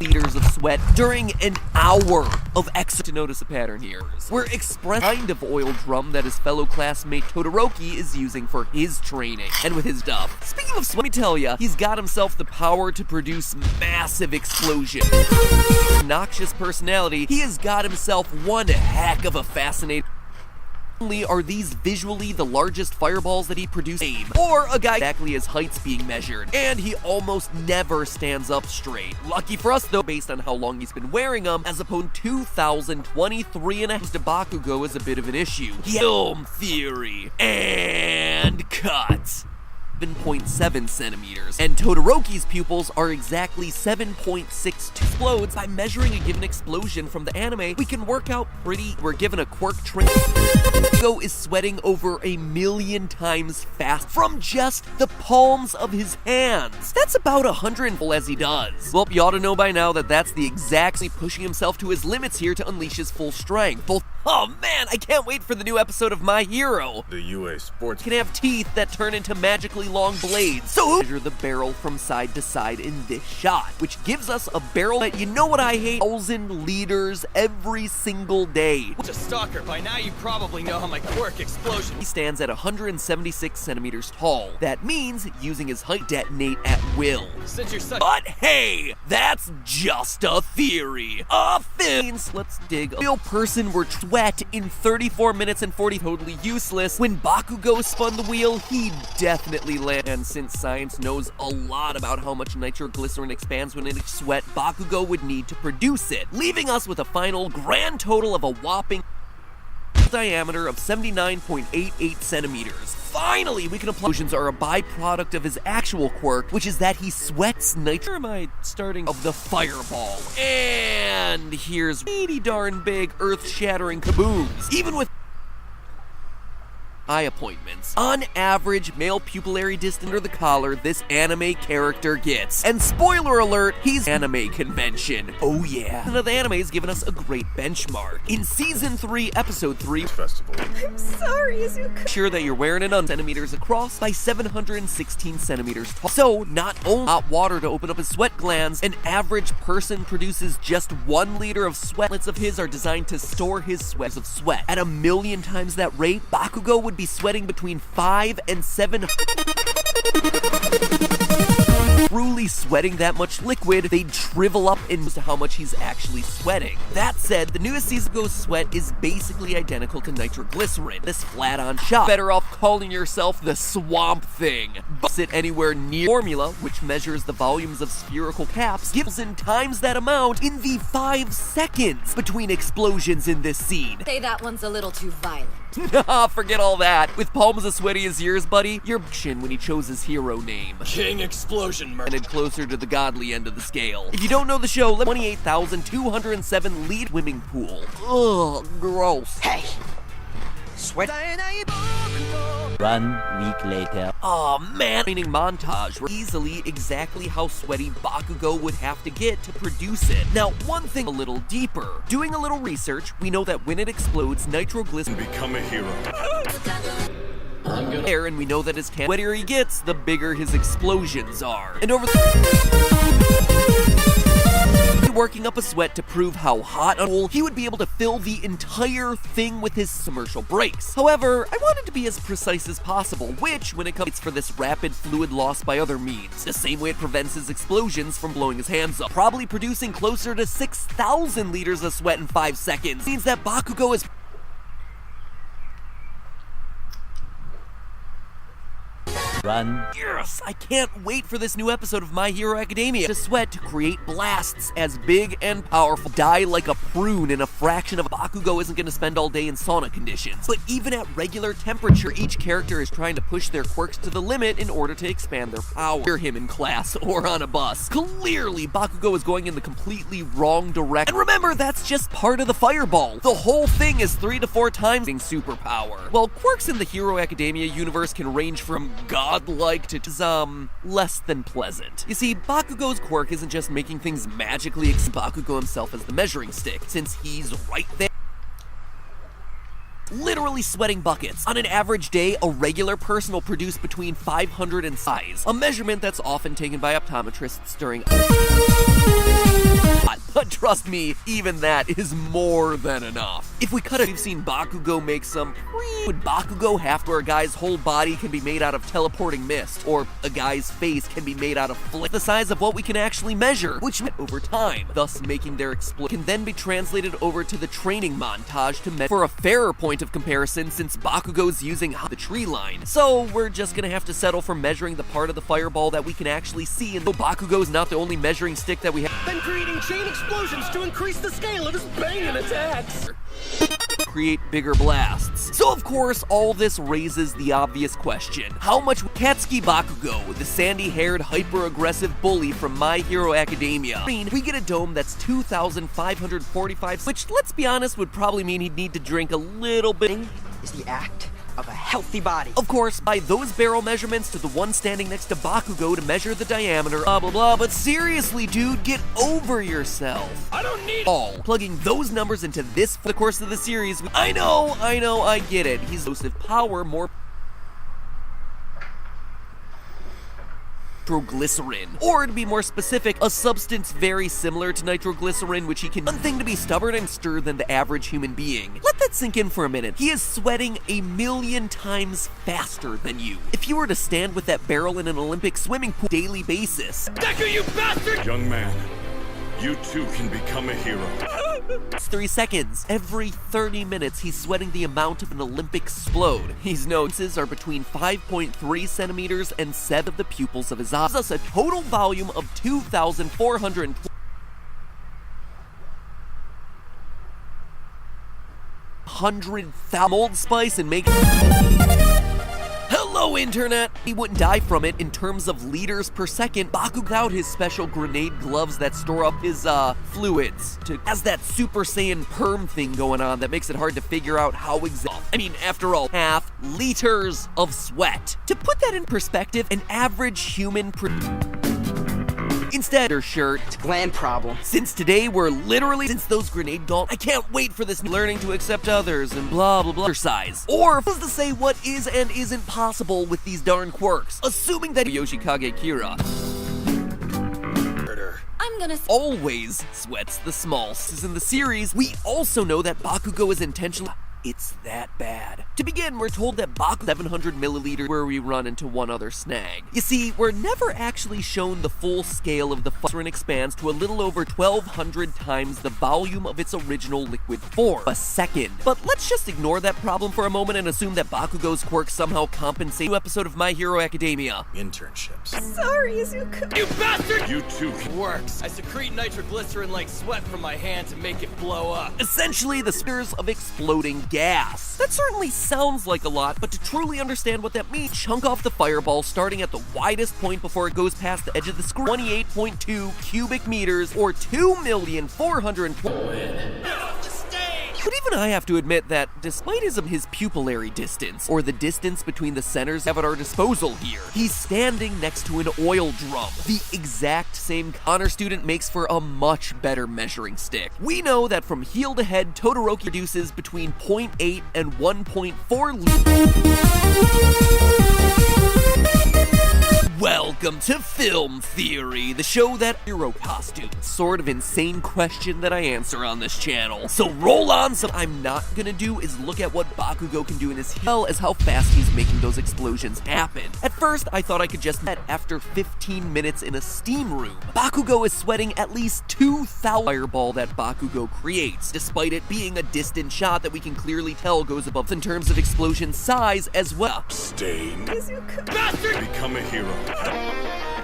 liters of sweat during an hour of exercise. To notice a pattern here. We're expressing kind of oil drum that his fellow classmate Todoroki is using for his training and with his stuff. Speaking of sweat, let me tell ya, he's got himself the power to produce massive explosions. Noxious personality, he has got himself one heck of a fascinating. Only are these visually the largest fireballs that he produced, or a guy exactly his height's being measured, and he almost never stands up straight. Lucky for us though, based on how long he's been wearing them, as opposed to 2023 and a half to Bakugo is a bit of an issue. Film theory and cut. 7.7 centimeters, and Todoroki's pupils are exactly 7.62. Explodes by measuring a given explosion from the anime. We can work out we're given a Quirk train. Bakugo is sweating over 1,000,000 times fast from just the palms of his hands. That's about 100 as he does. Well, you ought to know by now that that's the exactly pushing himself to his limits here to unleash his full strength. Oh man, I can't wait for the new episode of My Hero. The UA Sports can have teeth that turn into magically long blades. So measure the barrel from side to side in this shot, which gives us a barrel that, you know what I hate? 1,000 liters every single day. It's a stalker. By now you probably know how my Quirk explosion. He stands at 176 centimeters tall. That means using his height detonate at will. Since you're such. But hey, that's just a theory. Let's dig. A real person were sweat in 34 minutes and 40. Totally useless. When Bakugo spun the wheel, he definitely landed. And since science knows a lot about how much nitroglycerin expands when it sweat, Bakugo would need to produce it, leaving us with a final grand total of a whopping diameter of 79.88 centimeters. Finally, we can apply. Explosions are a byproduct of his actual quirk, which is that he sweats nitro. Where am I starting? Of the fireball. And here's pretty darn big, earth-shattering kabooms. Even with eye appointments. On average, male pupillary distance under the collar this anime character gets. And spoiler alert, he's anime convention. Oh yeah. Another anime has given us a great benchmark. In season 3, episode 3 festival. I'm sorry, Izuku. Sure that you're wearing it on centimeters across by 716 centimeters tall. So not only hot water to open up his sweat glands, an average person produces just 1 liter of sweat. Outlets of his are designed to store his sweat of sweat. At 1,000,000 times that rate, Bakugo would be sweating between 5 and 7. Truly sweating that much liquid, they'd shrivel up into how much he's actually sweating. That said, the newest Bakugo's sweat is basically identical to nitroglycerin. This flat-on shot. Better off calling yourself the Swamp Thing. But it anywhere near formula, which measures the volumes of spherical caps, gives in times that amount in the 5 seconds between explosions in this scene. Say that one's a little too violent. Nah, forget all that. With palms as sweaty as yours, buddy, you're when he chose his hero name. King Explosion Murder. And closer to the godly end of the scale. If you don't know the show, 28,207 lead swimming pool. Ugh, gross. Hey! Sweat. 1 week later. Aw man, training montage were easily exactly how sweaty Bakugo would have to get to produce it. Now, one thing a little deeper. Doing a little research, we know that when it explodes, nitroglycerin Become a hero. air, and we know that as sweatier he gets, the bigger his explosions are. And over working up a sweat to prove how hot he would be able to fill the entire thing with his commercial breaks. However, I wanted to be as precise as possible, which, when it comes for this rapid fluid loss by other means, the same way it prevents his explosions from blowing his hands up, probably producing closer to 6,000 liters of sweat in 5 seconds, means that Bakugo is Run. Yes, I can't wait for this new episode of My Hero Academia. To sweat to create blasts as big and powerful. Die like a prune in a fraction of Bakugo isn't going to spend all day in sauna conditions. But even at regular temperature, each character is trying to push their quirks to the limit in order to expand their power. Hear him in class or on a bus. Clearly, Bakugo is going in the completely wrong direction. And remember, that's just part of the fireball. The whole thing is 3 to 4 times superpower. Well, quirks in the Hero Academia universe can range from godlike to less than pleasant. You see, Bakugo's quirk isn't just making things magically Bakugo himself as the measuring stick, since he's right there. literally sweating buckets. On an average day, a regular person will produce between 500 and size, a measurement that's often taken by optometrists during but trust me, even that is more than enough. If we cut it, we've seen Bakugo make some would Bakugo have to where a guy's whole body can be made out of teleporting mist, or a guy's face can be made out of flick, the size of what we can actually measure, which over time, thus making their explosion can then be translated over to the training montage to measure for a fairer point of comparison since Bakugo's using the tree line. So we're just gonna have to settle for measuring the part of the fireball that we can actually see, and though Bakugo's not the only measuring stick that we have, Then creating chain explosions to increase the scale of his banging attacks. create bigger blasts. So of course, all this raises the obvious question. How much Katsuki Bakugo, the sandy-haired, hyper-aggressive bully from My Hero Academia, we get a dome that's 2,545, which, let's be honest, would probably mean he'd need to drink a little bit. Is the act of a healthy body. Of course, by those barrel measurements to the one standing next to Bakugo to measure the diameter, blah blah blah, but seriously, dude, get over yourself. I don't need All plugging those numbers into this for the course of the series. I know, I get it. He's explosive power, more nitroglycerin, or to be more specific, a substance very similar to nitroglycerin, which he can one thing to be stubborn and stir than the average human being. Let that sink in for a minute. He is sweating 1,000,000 times faster than you. If you were to stand with that barrel in an Olympic swimming pool daily basis, Deku, you bastard! Young man, you too can become a hero. it's 3 seconds. Every 30 minutes, he's sweating the amount of an Olympic explode. His noses are between 5.3 centimeters and 7 of the pupils of his eyes. Thus, a total volume of 2,400 mold spice and make. Hello, Internet! He wouldn't die from it in terms of liters per second. Bakugo without his special grenade gloves that store up his, fluids. Has that Super Saiyan perm thing going on that makes it hard to figure out how exactly. I mean, after all, 0.5 liters of sweat. To put that in perspective, an average human instead, her shirt. It's a gland problem. Since today, we're literally, since those grenade gulp, I can't wait for this learning to accept others and blah blah blah exercise. Or, who's to say what is and isn't possible with these darn quirks? Assuming that Yoshikage Kira I'm gonna always sweats the small. In the series, we also know that Bakugo is intentionally. It's that bad. To begin, we're told that Bakugo 700 milliliters where we run into one other snag. You see, we're never actually shown the full scale of the and expands to a little over 1,200 times the volume of its original liquid form a second. But let's just ignore that problem for a moment and assume that Bakugo's quirks somehow compensate. New episode of My Hero Academia. Internships. Sorry, Izuku. You bastard! You too can. Works. I secrete nitroglycerin like sweat from my hand to make it blow up. Essentially, the spheres of exploding gas. That certainly sounds like a lot, but to truly understand what that means, chunk off the fireball starting at the widest point before it goes past the edge of the screen. 28.2 cubic meters, or 2,400,000. But even I have to admit that, despite his pupillary distance, or the distance between the centers we have at our disposal here, he's standing next to an oil drum. The exact same honor student makes for a much better measuring stick. We know that from heel to head, Todoroki produces between 0.8 and 1.4 Welcome to Film Theory, the show that hero costumes. Sort of insane question that I answer on this channel. So roll on. So I'm not gonna do is look at what Bakugo can do in his heel as how fast he's making those explosions happen. At first, I thought I could just met after 15 minutes in a steam room. Bakugo is sweating at least 2,000 fireball that Bakugo creates, despite it being a distant shot that we can clearly tell goes above in terms of explosion size as well. Stain. Izuku. Bastard! Become a hero.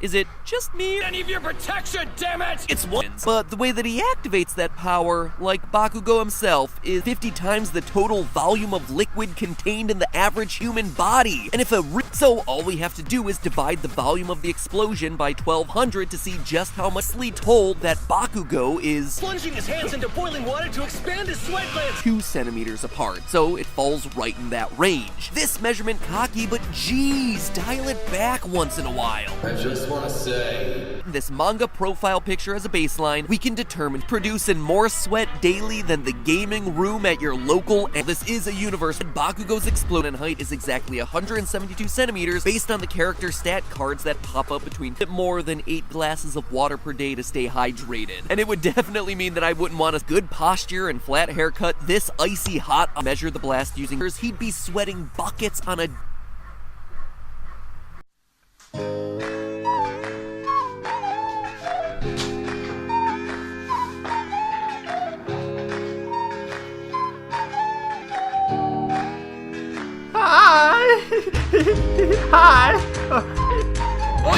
Is it just me? Any of your protection, damn it! It's one, but the way that he activates that power, like Bakugo himself, is 50 times the total volume of liquid contained in the average human body. And if so all we have to do is divide the volume of the explosion by 1,200 to see just how muchly told that Bakugo is Plunging his hands into boiling water to expand his sweat glands. 2 centimeters apart, so it falls right in that range. This measurement cocky, but geez, dial it back once in a while. I just want to sit This manga profile picture as a baseline, we can determine producing more sweat daily than the gaming room at your local. And this is a universe. Bakugo's exploding height is exactly 172 centimeters based on the character stat cards that pop up between more than 8 glasses of water per day to stay hydrated. And it would definitely mean that I wouldn't want a good posture and flat haircut this icy hot. Measure the blast using hers, he'd be sweating buckets on a Hi. Oi.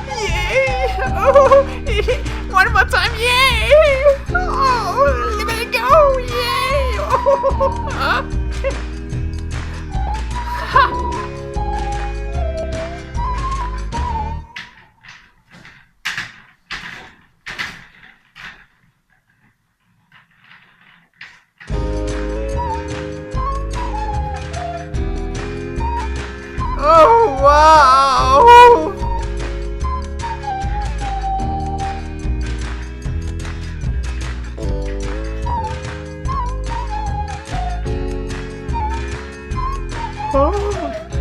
Yay! Oh, one more time! Yay! Oh, let it go! Yay! Oh, ha. Oh, wow! Oh.